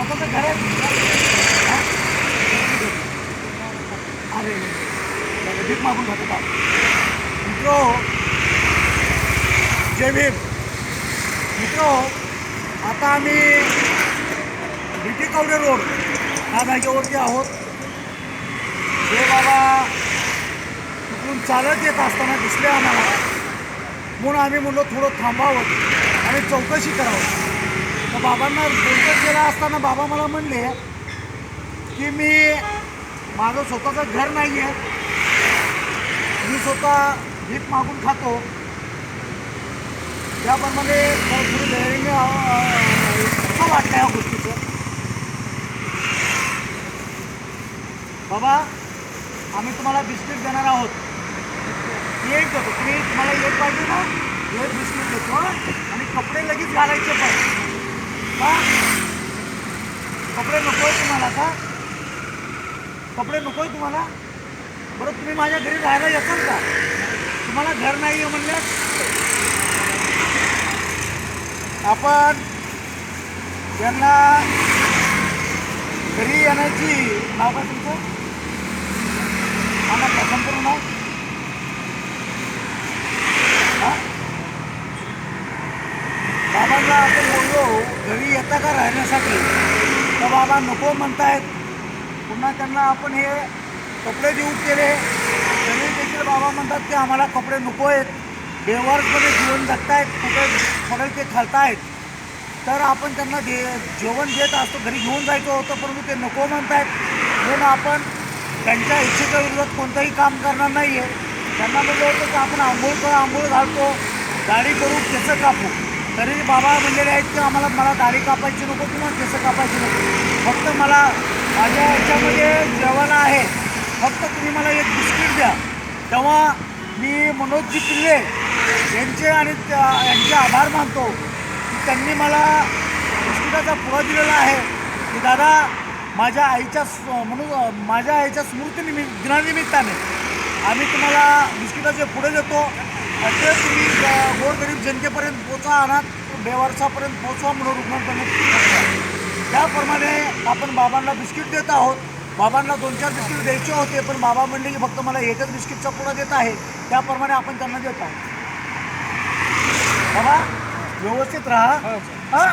स्वतःचं घर आहे. अरे भीक मागून खातो का मित्रो? जय भीम मित्रो. आता आम्ही बीटी कवडे रोड ह्या जागेवरती आहोत. हे बाबा तिकडून चालत येत असताना दिसले आम्हाला, म्हणून आम्ही म्हणलो थोडं थांबावं आणि चौकशी करावं. तर बाबांना बोलत गेला असताना बाबा मला म्हणले की माझं स्वतःचं घर नाही आहे, मी स्वतः भीक मागून खातो. त्याप्रमाणे थोडी धैर्य कसं वाटतं या गोष्टीचं? बाबा आम्ही तुम्हाला बिस्किट देणार आहोत. एक देतो, तुम्हाला एक पाहिजे ना, एक बिस्किट देतो आणि कपडे लगेच घालायचे. पण का कपडे नको आहे तुम्हाला? का कपडे नको आहे तुम्हाला? बरं तुम्ही माझ्या घरी राहायला येताल का? तुम्हाला घर नाही आहे म्हणल्यास आपण त्यांना घरी येण्याची नाव का तुमचं? मला संपूर्ण नाव बाबांना आपण बोललो घरी येता का राहण्यासाठी, तर बाबा नको म्हणतायत. पुन्हा त्यांना आपण हे कपडे देऊ केले तरी देखील बाबा म्हणतात की आम्हाला कपडे नको आहेत. बेवारसमध्ये जीवन जगतायत, कुठे पडेल ते खालतायत. तर आपण त्यांना जेवण देत असतो, घरी घेऊन जायचं होतं, परंतु ते नको म्हणतायत. म्हणून आपण त्यांच्या इच्छेच्या विरोधात कोणतंही काम करणार नाही आहे. त्यांना म्हणलं होतं की आपण आंघोळ घालतो, दाढी करू, केस कापू. तरी बाबा म्हणलेले आहेत की मला दाढी कापायची नको किंवा केस कापायची नको, फक्त मला माझ्या ह्याच्यामध्ये जेवण आहे, फक्त तुम्ही मला एक बिस्किट द्या. तेव्हा मी मनोजजी पिल्ले यांचे आणि यांचे आभार मानतो की त्यांनी मला बिस्किटाचा पुडा दिलेला आहे की दादा माझ्या आईच्या माझ्या आईच्या दिनानिमित्ताने आम्ही तुम्हाला बिस्किटाचे पुढे देतो. ते तुम्ही गोरगरीब जनतेपर्यंत पोचा, अनाथ बेवारसापर्यंत पोचवा म्हणून रुग्णांपर्यंत. त्याप्रमाणे आपण बाबांना बिस्किट देत आहोत. बाबांना 2-4 बिस्किट द्यायचे होते, पण बाबा म्हणले की फक्त मला एकच बिस्किटचा पुडा देत आहे. त्याप्रमाणे आपण त्यांना देत आहोत. बाबा व्यवस्थित राहा. हां.